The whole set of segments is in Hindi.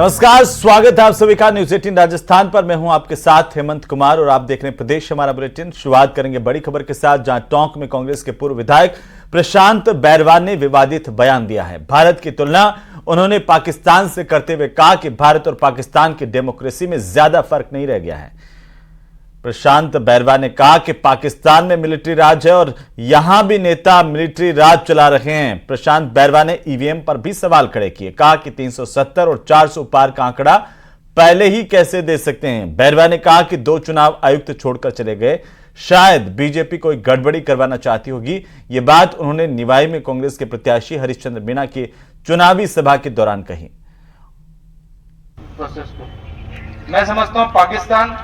नमस्कार, स्वागत है आप सभी का न्यूज 18 राजस्थान पर। मैं हूं आपके साथ हेमंत कुमार और आप देख रहे हैं प्रदेश हमारा बुलेटिन। शुरुआत करेंगे बड़ी खबर के साथ, जहां टोंक में कांग्रेस के पूर्व विधायक प्रशांत बैरवान ने विवादित बयान दिया है। भारत की तुलना उन्होंने पाकिस्तान से करते हुए कहा कि भारत और पाकिस्तान की डेमोक्रेसी में ज्यादा फर्क नहीं रह गया है। प्रशांत बैरवान ने कहा कि पाकिस्तान में मिलिट्री राज है और यहां भी नेता मिलिट्री राज चला रहे हैं। प्रशांत बैरवान ने ईवीएम पर भी सवाल खड़े किए, कहा कि 370 और 400 पार का आंकड़ा पहले ही कैसे दे सकते हैं। बैरवान ने कहा कि 2 चुनाव आयुक्त छोड़कर चले गए, शायद बीजेपी कोई गड़बड़ी करवाना चाहती होगी। ये बात उन्होंने निवाई में कांग्रेस के प्रत्याशी हरिश्चंद्र मीणा की चुनावी सभा के दौरान कही। मैं समझता हूं पाकिस्तान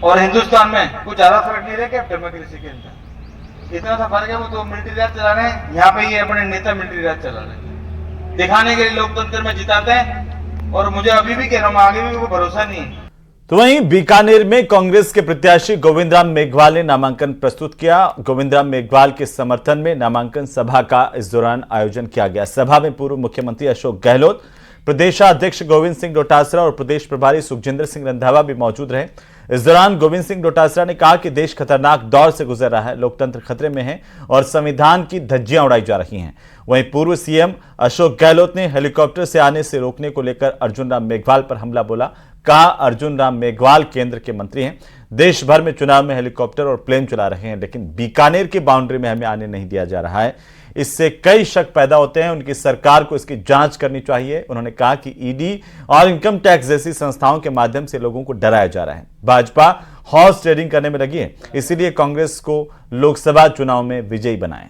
और हिंदुस्तान में कुछ ज्यादा फर्क नहीं रह गया डेमोक्रेसी के अंदर। इतना सा फर्क है, वो तो मिलिट्री राज चला रहे हैं, यहाँ पे ये अपने नेता मिलिट्री राज चला रहे हैं, दिखाने के लिए लोकतंत्र में जिताते हैं। और मुझे अभी भी कह रहा हूं, आगे भी वो भरोसा नहीं है। तो वहीं बीकानेर में कांग्रेस के प्रत्याशी गोविंद राम मेघवाल ने नामांकन प्रस्तुत किया। गोविंद राम मेघवाल के समर्थन में नामांकन सभा का इस दौरान आयोजन किया गया। सभा में पूर्व मुख्यमंत्री अशोक गहलोत, प्रदेशाध्यक्ष गोविंद सिंह डोटासरा और प्रदेश प्रभारी सुखजिंदर सिंह रंधावा भी मौजूद रहे। इस दौरान गोविंद सिंह डोटासरा ने कहा कि देश खतरनाक दौर से गुजर रहा है, लोकतंत्र खतरे में है और संविधान की धज्जियां उड़ाई जा रही हैं। वहीं पूर्व सीएम अशोक गहलोत ने हेलीकॉप्टर से आने से रोकने को लेकर अर्जुन राम मेघवाल पर हमला बोला। कहा, अर्जुन राम मेघवाल केंद्र के मंत्री हैं, देश भर में चुनाव में हेलीकॉप्टर और प्लेन चला रहे हैं, लेकिन बीकानेर की बाउंड्री में हमें आने नहीं दिया जा रहा है। इससे कई शक पैदा होते हैं, उनकी सरकार को इसकी जांच करनी चाहिए। उन्होंने कहा कि ईडी और इनकम टैक्स जैसी संस्थाओं के माध्यम से लोगों को डराया जा रहा है। भाजपा हॉर्स ट्रेडिंग करने में लगी है, इसीलिए कांग्रेस को लोकसभा चुनाव में विजयी बनाए।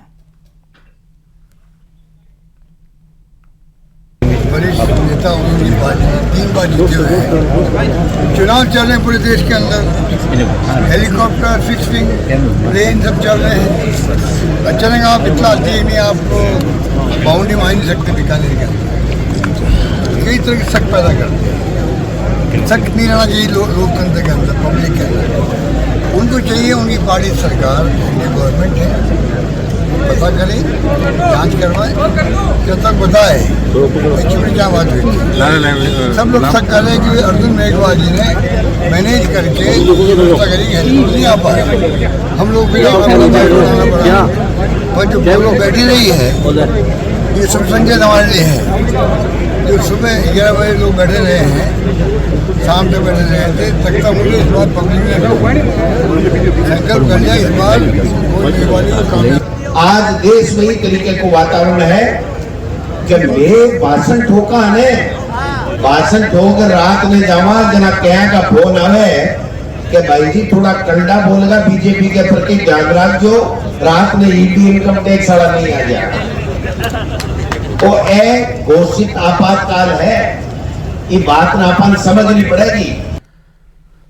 वरिष्ठ नेता उनकी पार्टी 3 बार जीते हुए हैं। चुनाव चल रहे हैं पूरे देश के अंदर, हेलीकॉप्टर, फिक्स विंग, प्लेन सब चल रहे हैं। अचानक आप इतना आती है नहीं, आपको बाउंड्री मार नहीं सकते बीकानेर के अंदर। कई तरह के शक पैदा करते हैं। शक नहीं रहना चाहिए लोकतंत्र के अंदर, पब्लिक के अंदर। उनको चाहिए, उनकी पार्टी सरकार, उनकी गवर्नमेंट है, पता करें, जांच करवाएं, जब तक बताए क्या बात हुई थी। सब लोग शक कर रहे हैं कि अर्जुन मेघवाल जी ने मैनेज करके पता करें कि हेलीकॉप्टर नहीं आ पाया। हम लोग भी और जो लोग बैठी रही है, ये सब संजय हमारे लिए है। जो सुबह 11 बजे लोग बैठे रहे हैं, शाम तक बैठे रहे थे, तक तक मुझे इस बार पब्लिक ने संकल्प कर लिया, इस बार कोई आज देश में ही तरीके को वातावरण है। जब मैं भाषण ठोका ने, भाषण ठोकर रात में जावा जना क्या का फोन आवे कि भाई जी थोड़ा कंडा बोलेगा बीजेपी के प्रति, ध्यान रखो, रात में ईडी इनकम टैक्स वाला नहीं आ जाए। तो एक घोषित आपातकाल है, ये बात ना अपन समझनी पड़ेगी।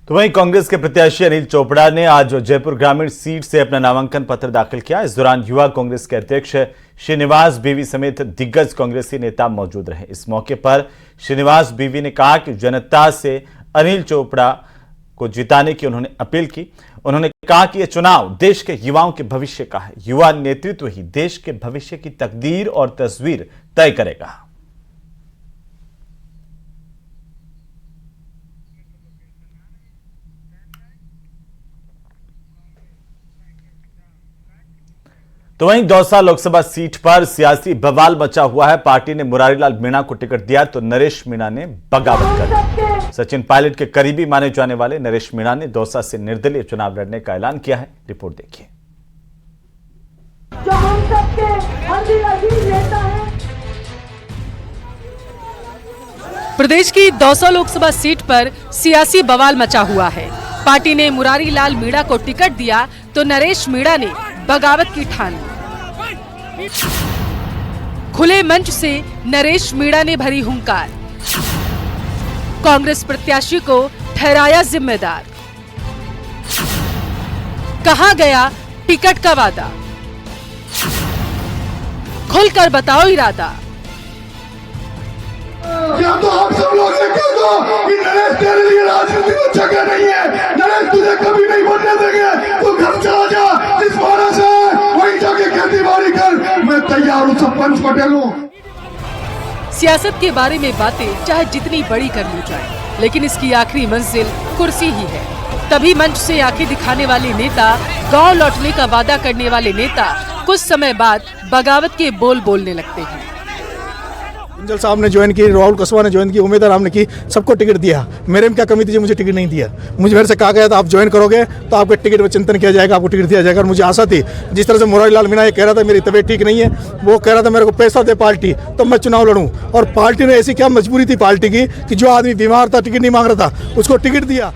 तो वहीं कांग्रेस के प्रत्याशी अनिल चोपड़ा ने आज जयपुर ग्रामीण सीट से अपना नामांकन पत्र दाखिल किया। इस दौरान युवा कांग्रेस के अध्यक्ष श्रीनिवास बीवी समेत दिग्गज कांग्रेसी नेता मौजूद रहे। इस मौके पर श्रीनिवास बीवी ने कहा कि जनता से अनिल चोपड़ा को जिताने की उन्होंने अपील की। उन्होंने कहा कि यह चुनाव देश के युवाओं के भविष्य का है, युवा नेतृत्व ही देश के भविष्य की तकदीर और तस्वीर तय करेगा। तो वहीं दौसा लोकसभा सीट पर सियासी बवाल मचा हुआ है। पार्टी ने मुरारीलाल मीणा को टिकट दिया तो नरेश मीणा ने बगावत कर दी। सचिन पायलट के करीबी माने जाने वाले नरेश मीणा ने दौसा से निर्दलीय चुनाव लड़ने का ऐलान किया है। रिपोर्ट देखिए। प्रदेश की दौसा लोकसभा सीट पर सियासी बवाल मचा हुआ है। पार्टी ने मुरारीलाल मीणा को टिकट दिया तो नरेश मीणा ने बगावत की ठान ली। खुले मंच से नरेश मीणा ने भरी हुंकार, कांग्रेस प्रत्याशी को ठहराया जिम्मेदार। कहा गया टिकट का वादा, खुलकर बताओ इरादा। या तो आप सब लोग से कह दो कि नरेश तेरे लिए राजनीति में जगह नहीं है, नरेश तुझे कभी नहीं बनने देंगे, तू घर चला जा, जिस बारह से वही जाके खेती बाड़ी कर, मैं तैयार हूँ, सरपंच पटेल हूँ। सियासत के बारे में बातें चाहे जितनी बड़ी कर ली जाए, लेकिन इसकी आखिरी मंजिल कुर्सी ही है। तभी मंच से आंखें दिखाने वाले नेता, गांव लौटने का वादा करने वाले नेता कुछ समय बाद बगावत के बोल बोलने लगते हैं। कुंजल साहब ने ज्वाइन की, राहुल कसवा ने ज्वाइन की, उमेद राम ने की, सबको टिकट दिया। मेरे में क्या कमी थी, मुझे टिकट नहीं दिया। मुझे मेरे से कहा गया था आप ज्वाइन करोगे तो आपके टिकट पर चिंतन किया जाएगा, आपको टिकट दिया जाएगा। और मुझे आशा थी, जिस तरह से मुरारी लाल मीणा ये कह रहा था मेरी तबीयत ठीक नहीं है, वो कह रहा था मेरे को पैसा दे पार्टी तो मैं चुनाव लड़ूं, और पार्टी ने ऐसी क्या मजबूरी थी पार्टी की कि जो आदमी बीमार था, टिकट नहीं मांग रहा था, उसको टिकट दिया।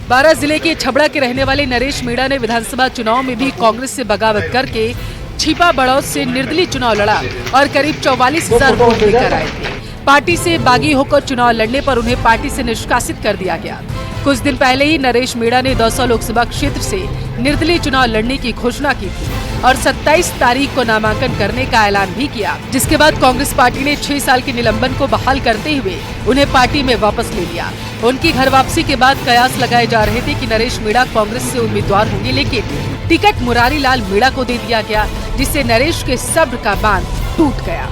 बारां जिले के छबड़ा के रहने वाले नरेश मीणा ने विधानसभा चुनाव में भी कांग्रेस से बगावत करके छिपा बड़ौत से निर्दलीय चुनाव लड़ा और करीब 44,000 वोट लेकर आए थे। पार्टी से बागी होकर चुनाव लड़ने पर उन्हें पार्टी से निष्कासित कर दिया गया। कुछ दिन पहले ही नरेश मीणा ने दौसा लोकसभा क्षेत्र से निर्दलीय चुनाव लड़ने की घोषणा की थी और 27 तारीख को नामांकन करने का ऐलान भी किया, जिसके बाद कांग्रेस पार्टी ने 6 साल के निलंबन को बहाल करते हुए उन्हें पार्टी में वापस ले लिया। उनकी घर वापसी के बाद कयास लगाए जा रहे थे कि नरेश मीणा कांग्रेस से उम्मीदवार होंगे, लेकिन टिकट मुरारी लाल मीणा को दे दिया गया, जिससे नरेश के सब्र का बांध टूट गया।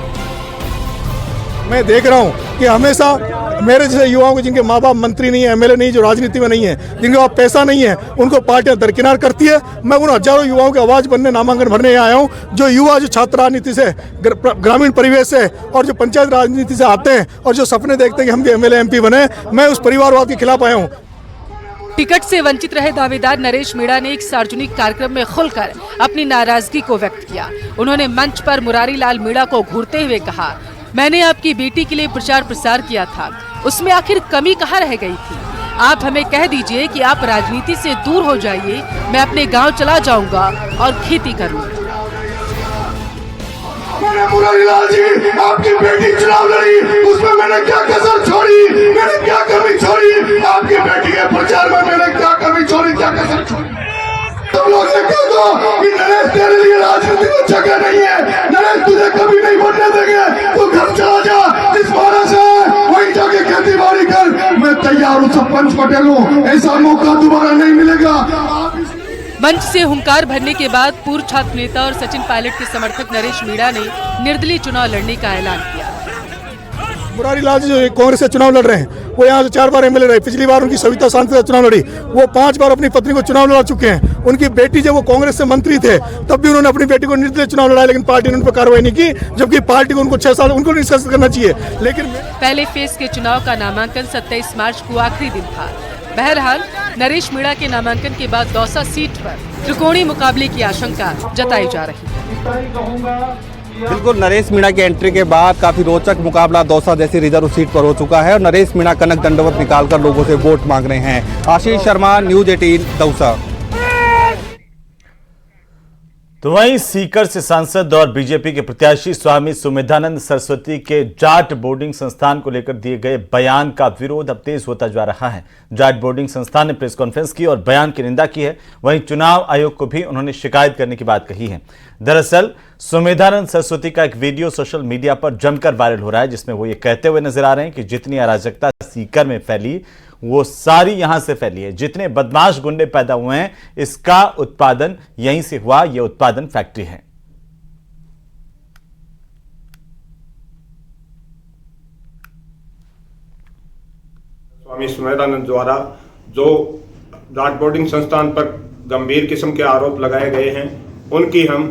मैं देख रहा हूँ कि हमेशा मेरे जैसे युवाओं को, जिनके माँ बाप मंत्री नहीं है, एमएलए नहीं, जो राजनीति में नहीं है, जिनके पास पैसा नहीं है, उनको पार्टियां दरकिनार करती है। मैं उन हजारों युवाओं की आवाज बनने, नामांकन भरने आया हूँ, जो युवा जो छात्र राजनीति से, ग्रामीण परिवेश से और जो पंचायत राजनीति से आते हैं और जो सपने देखते हैं कि हम भी एमएलए एमपी बने। मैं उस परिवारवाद के खिलाफ आया हूँ। टिकट से वंचित रहे दावेदार नरेश मीणा ने एक सार्वजनिक कार्यक्रम में खुलकर अपनी नाराजगी को व्यक्त किया। उन्होंने मंच पर मुरारी लाल मीणा को घूरते हुए कहा, मैंने आपकी बेटी के लिए प्रचार प्रसार किया था, उसमें आखिर कमी कहाँ रह गई थी? आप हमें कह दीजिए कि आप राजनीति से दूर हो जाइए, मैं अपने गांव चला जाऊंगा और खेती करूंगा। मैंने मुरारी लाल जी, आपकी बेटी चुनाव लड़ी, उसमें मैंने क्या कसर छोड़ी, मैंने क्या कमी छोड़ी, आपकी बेटी के प्रचार में मैंने क्या कमी छोड़ी, क्या कसर छोड़ी? तुम लोग ये कह दो कि नरेश तेरे लिए राजनीति में जगह नहीं है, नरेश तुझे कभी नहीं बनने देंगे, तू घर चला जा, जिस बारह से वहीं जाके खेती बाड़ी कर। मैं तैयार हूँ, सब पंच पटेल हूँ, ऐसा मौका दोबारा नहीं मिलेगा। मंच से हुंकार भरने के बाद पूर्व छात्र नेता और सचिन पायलट के समर्थक नरेश मीणा ने निर्दलीय चुनाव लड़ने का ऐलान किया। मुरारी लाल जी जो कांग्रेस से चुनाव लड़ रहे हैं, वो यहाँ से 4 बार एमएलए रहे। पिछली बार उनकी सविता शांति से चुनाव लड़ी, वो 5 बार अपनी पत्नी को चुनाव लड़ा चुके हैं। उनकी बेटी जब वो कांग्रेस से मंत्री थे तब भी उन्होंने अपनी बेटी को निर्दलीय चुनाव लड़ाया, लेकिन पार्टी ने उन पर कार्रवाई नहीं की, जबकि पार्टी को उनको 6 साल उनको निष्कासित करना चाहिए। लेकिन पहले फेज के चुनाव का नामांकन 27 मार्च को आखिरी दिन था। बहरहाल नरेश मीणा के नामांकन के बाद दौसा सीट पर त्रिकोणीय मुकाबले की आशंका जताई जा रही है। बिल्कुल, नरेश मीणा की एंट्री के बाद काफी रोचक मुकाबला दौसा जैसी रिजर्व सीट पर हो चुका है और नरेश मीणा कनक दंडवत निकालकर लोगों से वोट मांग रहे हैं। आशीष शर्मा, न्यूज 18 दौसा। तो वहीं सीकर से सांसद और बीजेपी के प्रत्याशी स्वामी सुमेधानंद सरस्वती के जाट बोर्डिंग संस्थान को लेकर दिए गए बयान का विरोध अब तेज होता जा रहा है। जाट बोर्डिंग संस्थान ने प्रेस कॉन्फ्रेंस की और बयान की निंदा की है। वहीं चुनाव आयोग को भी उन्होंने शिकायत करने की बात कही है। दरअसल सुमेधानंद सरस्वती का एक वीडियो सोशल मीडिया पर जमकर वायरल हो रहा है, जिसमें वो ये कहते हुए नजर आ रहे हैं कि जितनी अराजकता सीकर में फैली वो सारी यहां से फैली है। जितने बदमाश गुंडे पैदा हुए हैं इसका उत्पादन यहीं से हुआ, ये उत्पादन फैक्ट्री है। स्वामी सुमेधानंद द्वारा जो जाट बोर्डिंग संस्थान पर गंभीर किस्म के आरोप लगाए गए हैं, उनकी हम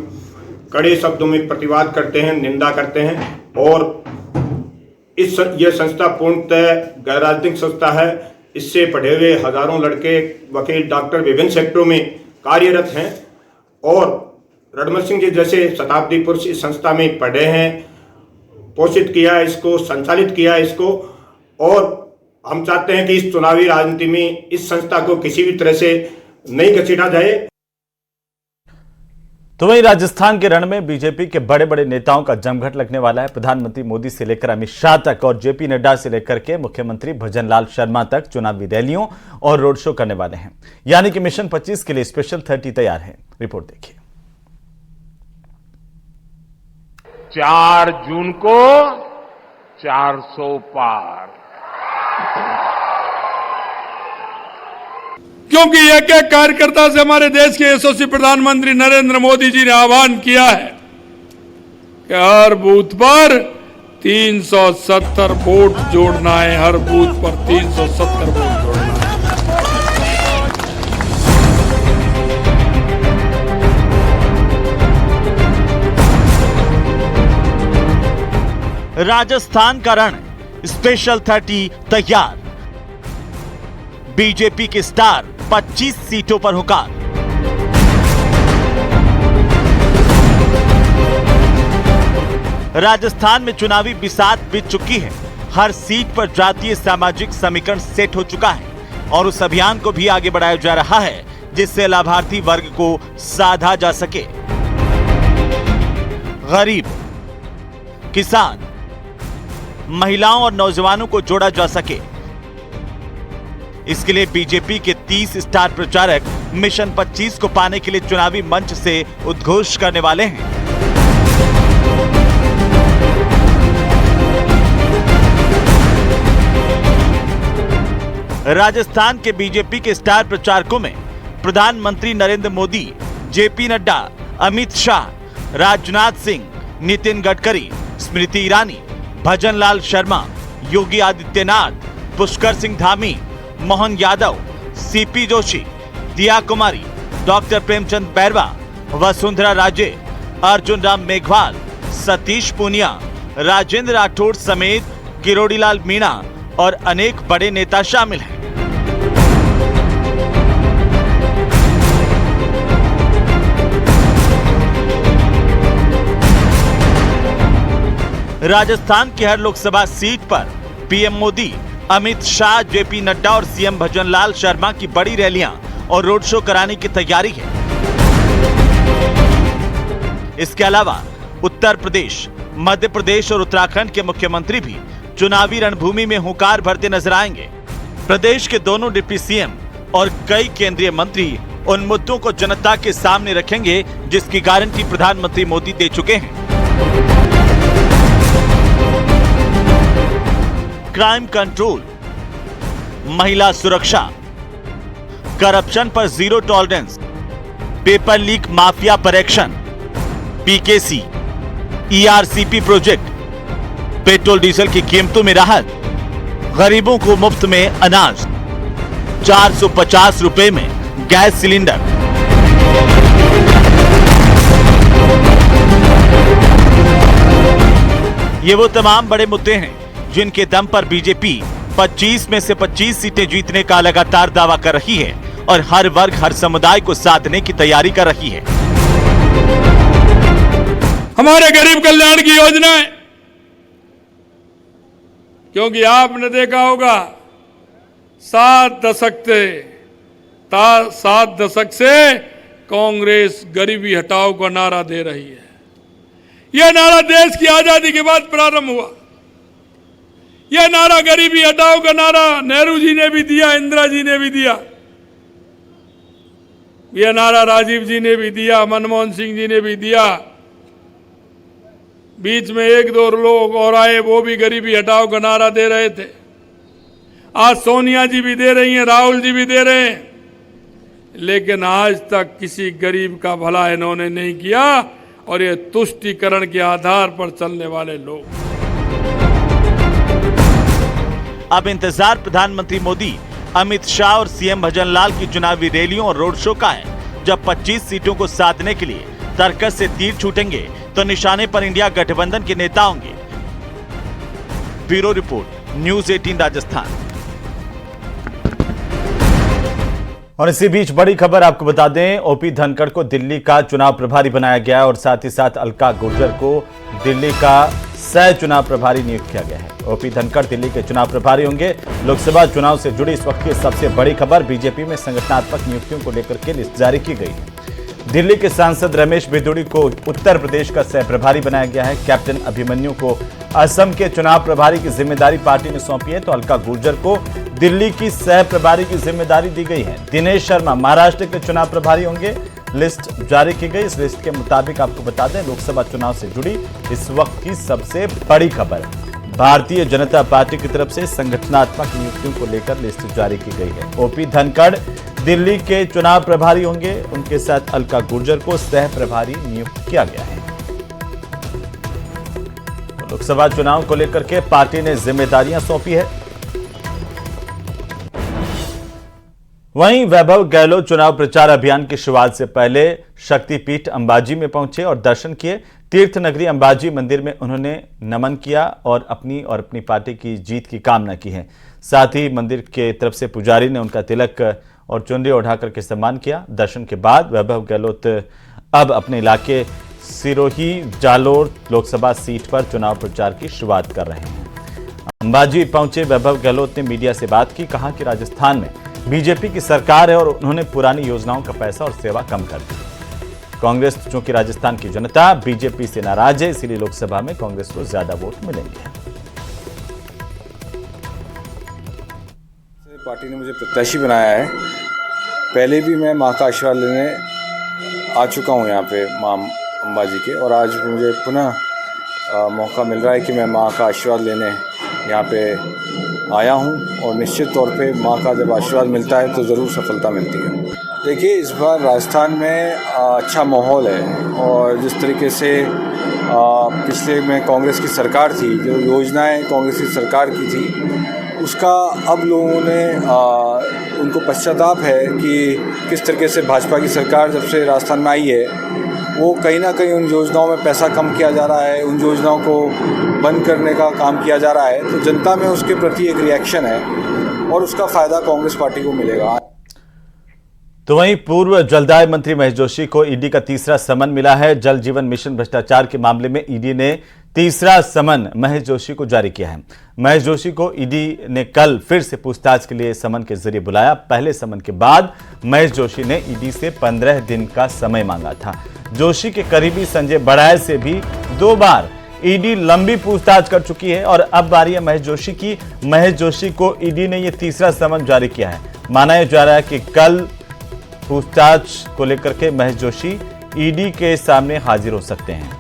कड़े शब्दों में प्रतिवाद करते हैं, निंदा करते हैं। और यह संस्था पूर्णतः गैर राजनीतिक संस्था है। इससे पढ़े हुए हजारों लड़के, वकील, डॉक्टर विभिन्न सेक्टरों में कार्यरत हैं और रणमल सिंह जी जैसे शताब्दी पुरुष इस संस्था में पढ़े हैं, पोषित किया इसको, संचालित किया इसको। और हम चाहते हैं कि इस चुनावी राजनीति में इस संस्था को किसी भी तरह से नहीं घसीटा जाए। तो वहीं राजस्थान के रण में बीजेपी के बड़े बड़े नेताओं का जमघट लगने वाला है। प्रधानमंत्री मोदी से लेकर अमित शाह तक और जेपी नड्डा से लेकर के मुख्यमंत्री भजनलाल शर्मा तक चुनावी रैलियों और रोड शो करने वाले हैं। यानी कि मिशन 25 के लिए स्पेशल 30 तैयार है। रिपोर्ट देखिए। 4 जून को 400 पार, क्योंकि एक एक कार्यकर्ता से हमारे देश के यशस्वी प्रधानमंत्री नरेंद्र मोदी जी ने आह्वान किया है कि हर बूथ पर 370 वोट जोड़ना है, हर बूथ पर 370 वोट जोड़ना है। राजस्थान का रण स्पेशल 30 तैयार। बीजेपी के स्टार 25 सीटों पर हुकार। राजस्थान में चुनावी बिसात बीत चुकी है। हर सीट पर जातीय सामाजिक समीकरण सेट हो चुका है और उस अभियान को भी आगे बढ़ाया जा रहा है जिससे लाभार्थी वर्ग को साधा जा सके। गरीब, किसान, महिलाओं और नौजवानों को जोड़ा जा सके। इसके लिए बीजेपी के 30 स्टार प्रचारक मिशन 25 को पाने के लिए चुनावी मंच से उद्घोष करने वाले हैं। राजस्थान के बीजेपी के स्टार प्रचारकों में प्रधानमंत्री नरेंद्र मोदी, जेपी नड्डा, अमित शाह, राजनाथ सिंह, नितिन गडकरी, स्मृति ईरानी, भजन लाल शर्मा, योगी आदित्यनाथ, पुष्कर सिंह धामी, मोहन यादव, सीपी जोशी, दिया कुमारी, डॉक्टर प्रेमचंद बैरवा, वसुंधरा राजे, अर्जुन राम मेघवाल, सतीश पूनिया, राजेंद्र राठौड़ समेत किरोड़ीलाल मीणा और अनेक बड़े नेता शामिल हैं। राजस्थान की हर लोकसभा सीट पर पीएम मोदी, अमित शाह, जेपी नड्डा और सीएम भजन लाल शर्मा की बड़ी रैलियां और रोड शो कराने की तैयारी है। इसके अलावा उत्तर प्रदेश, मध्य प्रदेश और उत्तराखंड के मुख्यमंत्री भी चुनावी रणभूमि में हुंकार भरते नजर आएंगे। प्रदेश के दोनों डिप्टी सीएम और कई केंद्रीय मंत्री उन मुद्दों को जनता के सामने रखेंगे जिसकी गारंटी प्रधानमंत्री मोदी दे चुके हैं। क्राइम कंट्रोल, महिला सुरक्षा, करप्शन पर zero tolerance, paper leak mafia पर action, PKC, ERCP project, petrol diesel की कीमतों में राहत, गरीबों को मुफ्त में अनाज, 450 रुपए में गैस सिलेंडर। ये वो तमाम बड़े मुद्दे हैं जिनके दम पर बीजेपी 25 में से 25 सीटें जीतने का लगातार दावा कर रही है और हर वर्ग, हर समुदाय को साधने की तैयारी कर रही है। हमारे गरीब कल्याण की योजनाएं, क्योंकि आपने देखा होगा 7 दशक से कांग्रेस गरीबी हटाओ का नारा दे रही है। यह नारा देश की आजादी के बाद प्रारंभ हुआ। यह नारा गरीबी हटाओ का नारा नेहरू जी ने भी दिया, इंदिरा जी ने भी दिया, यह नारा राजीव जी ने भी दिया, मनमोहन सिंह जी ने भी दिया। बीच में 1-2 लोग और आए, वो भी गरीबी हटाओ का नारा दे रहे थे। आज सोनिया जी भी दे रही हैं, राहुल जी भी दे रहे हैं, लेकिन आज तक किसी गरीब का भला इन्होंने नहीं किया और ये तुष्टीकरण के आधार पर चलने वाले लोग। अब इंतजार प्रधानमंत्री मोदी, अमित शाह और सीएम भजन लाल की चुनावी रैलियों और रोड शो का है। जब 25 सीटों को साधने के लिए तर्कस से तीर छूटेंगे तो निशाने पर इंडिया गठबंधन के नेता होंगे। Bureau report, news 18 Rajasthan. और इसी बीच बड़ी खबर आपको बता दें, ओपी धनखड़ को दिल्ली का चुनाव प्रभारी बनाया गया और साथ ही साथ अलका गुर्जर को दिल्ली का सह चुनाव प्रभारी नियुक्त किया गया है। ओपी धनखड़ दिल्ली के चुनाव प्रभारी होंगे। लोकसभा चुनाव से जुड़ी इस वक्त की सबसे बड़ी खबर, बीजेपी में संगठनात्मक नियुक्तियों को लेकर के लिस्ट जारी की गई है। दिल्ली के सांसद रमेश बिदुड़ी को उत्तर प्रदेश का सह प्रभारी बनाया गया है। कैप्टन अभिमन्यु को असम के चुनाव प्रभारी की जिम्मेदारी पार्टी ने सौंपी है, तो अलका गुर्जर को दिल्ली की सह प्रभारी की जिम्मेदारी दी गई है। दिनेश शर्मा महाराष्ट्र के चुनाव प्रभारी होंगे। लिस्ट जारी की गई। इस लिस्ट के मुताबिक आपको बता दें, लोकसभा चुनाव से जुड़ी इस वक्त की सबसे बड़ी खबर, भारतीय जनता पार्टी की तरफ से संगठनात्मक नियुक्तियों को लेकर लिस्ट जारी की गई है। ओपी धनखड़ दिल्ली के चुनाव प्रभारी होंगे, उनके साथ अलका गुर्जर को सह प्रभारी नियुक्त किया गया है। लोकसभा चुनाव को लेकर के पार्टी ने जिम्मेदारियां सौंपी है। वहीं वैभव गहलोत चुनाव प्रचार अभियान की शुरुआत से पहले शक्तिपीठ अंबाजी में पहुंचे और दर्शन किए। तीर्थ नगरी अंबाजी मंदिर में उन्होंने नमन किया और अपनी पार्टी की जीत की कामना की है। साथ ही मंदिर के तरफ से पुजारी ने उनका तिलक और चुनरी ओढ़ा करके सम्मान किया। दर्शन के बाद वैभव गहलोत अब अपने इलाके सिरोही जालोर लोकसभा सीट पर चुनाव प्रचार की शुरुआत कर रहे हैं। अंबाजी पहुंचे वैभव गहलोत ने मीडिया से बात की। कहा कि राजस्थान में बीजेपी की सरकार है और उन्होंने पुरानी योजनाओं का पैसा और सेवा कम कर दी। कांग्रेस, चूंकि राजस्थान की जनता बीजेपी से नाराज है, इसीलिए लोकसभा में कांग्रेस को ज्यादा वोट मिलेंगे। पार्टी ने मुझे प्रत्याशी बनाया है। पहले भी मैं मां का आशीर्वाद लेने आ चुका हूं यहाँ पे मां अंबाजी के, और आज मुझे पुनः मौका मिल रहा है कि मैं मां का आशीर्वाद लेने यहाँ पे आया हूं, और निश्चित तौर पे मां का जब आशीर्वाद मिलता है तो ज़रूर सफलता मिलती है। देखिए, इस बार राजस्थान में अच्छा माहौल है, और जिस तरीके से पिछले में कांग्रेस की सरकार थी, जो योजनाएं कांग्रेस की सरकार की थी, उसका अब लोगों ने उनको पश्चाताप है कि किस तरीके से भाजपा की सरकार जब से राजस्थान में आई है, वो कहीं ना कहीं उन योजनाओं में पैसा कम किया जा रहा है, उन योजनाओं को बंद करने का काम किया जा रहा है। तो जनता में उसके प्रति एक रिएक्शन है, और उसका फ़ायदा कांग्रेस पार्टी को मिलेगा। तो वहीं पूर्व जलदाय मंत्री महेश जोशी को ईडी का तीसरा समन मिला है। जल जीवन मिशन भ्रष्टाचार के मामले में ईडी ने तीसरा समन महेश जोशी को जारी किया है। महेश जोशी को ईडी ने कल फिर से पूछताछ के लिए समन के जरिए बुलाया। पहले समन के बाद महेश जोशी ने ईडी से 15 दिन का समय मांगा था। जोशी के करीबी संजय बड़ाई से भी 2 बार ईडी लंबी पूछताछ कर चुकी है, और अब बारी है महेश जोशी की। महेश जोशी को ईडी ने यह तीसरा समन जारी किया है। माना जा रहा है कि कल पूछताछ को लेकर के महेश जोशी ईडी के सामने हाजिर हो सकते हैं।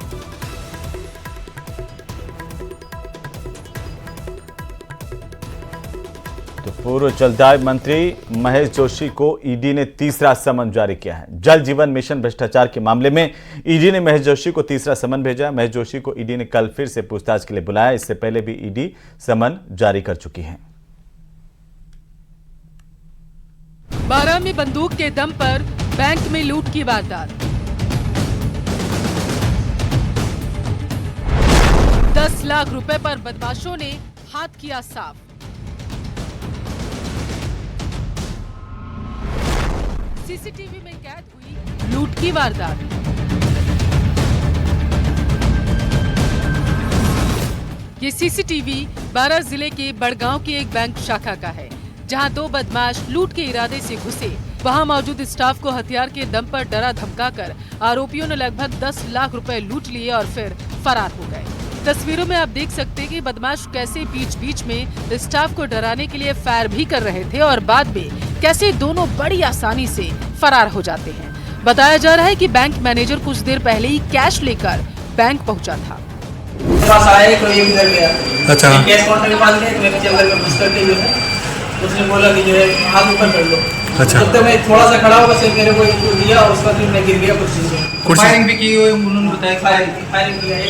तो पूर्व जलदाय मंत्री महेश जोशी को ईडी ने तीसरा समन जारी किया है। जल जीवन मिशन भ्रष्टाचार के मामले में ईडी ने महेश जोशी को तीसरा समन भेजा। महेश जोशी को ईडी ने कल फिर से पूछताछ के लिए बुलाया। इससे पहले भी ईडी समन जारी कर चुकी है। बारां में बंदूक के दम पर बैंक में लूट की वारदात। 10 लाख रुपए पर बदमाशों ने हाथ किया साफ। सीसीटीवी में कैद हुई लूट की वारदात। ये सीसीटीवी बारां जिले के बड़गांव की एक बैंक शाखा का है, जहां 2 बदमाश लूट के इरादे से घुसे। वहां मौजूद स्टाफ को हथियार के दम पर डरा धमकाकर आरोपियों ने लगभग 10 लाख रुपए लूट लिए और फिर फरार हो गए। तस्वीरों में आप देख सकते हैं कि बदमाश कैसे बीच बीच में स्टाफ को डराने के लिए फायर भी कर रहे थे, और बाद में कैसे दोनों बड़ी आसानी से फरार हो जाते हैं। बताया जा रहा है कि बैंक मैनेजर कुछ देर पहले ही कैश लेकर बैंक पहुँचा था। अच्छा, कैश काउंटर के पास गए, मैं चल कर घुस करके जो है उसने बोला कि जो है हाथ ऊपर कर लो। अच्छा, जब तक मैं थोड़ा सा खड़ा होगा सिर्फ मेरे को दिया, और उसका फिर मैं गिर गया कुर्सी से। फायरिंग भी की हुई, उन्होंने बताया फायरिंग किया है।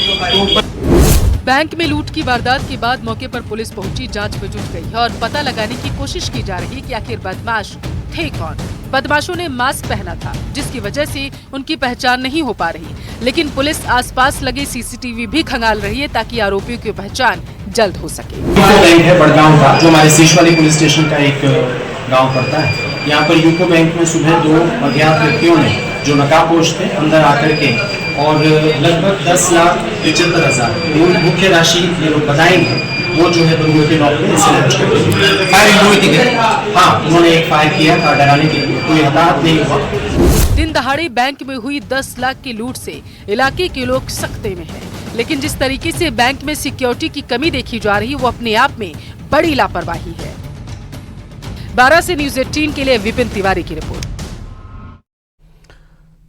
बैंक में लूट की वारदात के बाद मौके पर पुलिस पहुंची, जांच में जुट गई है और पता लगाने की कोशिश की जा रही है कि आखिर बदमाश थे कौन। बदमाशों ने मास्क पहना था, जिसकी वजह से उनकी पहचान नहीं हो पा रही, लेकिन पुलिस आसपास लगे सीसीटीवी भी खंगाल रही है ताकि आरोपियों की पहचान जल्द हो सके। बैंक है बड़गांव का, जो हमारे शेषवाली पुलिस स्टेशन का एक गांव पड़ता है। यहाँ पर यूको बैंक में सुबह 2 अज्ञात व्यक्तियों ने, जो नकाबपोश थे, अंदर आकर के और लगभग 10,75,000 मुख्य राशि ये लोग बताएंगे, वो जो है बंदूक के नोट पे फायरिंग हुई थी। हाँ, उन्होंने एक फायर किया था डराने के लिए, कोई हताहत नहीं हुआ। दिन दहाड़े बैंक में हुई 10 लाख की लूट से इलाके के लोग सख्ते में हैं, लेकिन जिस तरीके से बैंक में सिक्योरिटी की कमी देखी जा रही है, वो अपने आप में बड़ी लापरवाही है। बारां से न्यूज़ 18 के लिए विपिन तिवारी की रिपोर्ट।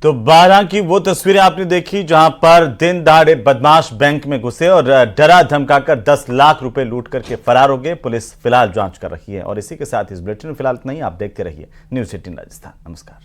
तो बारां की वो तस्वीरें आपने देखी जहां पर दिन दहाड़े बदमाश बैंक में घुसे और डरा धमकाकर 10 लाख रुपए लूट करके फरार हो गए। पुलिस फिलहाल जांच कर रही है और इसी के साथ इस बुलेटिन में फिलहाल इतना ही। आप देखते रहिए न्यूज़ 18 राजस्थान। नमस्कार।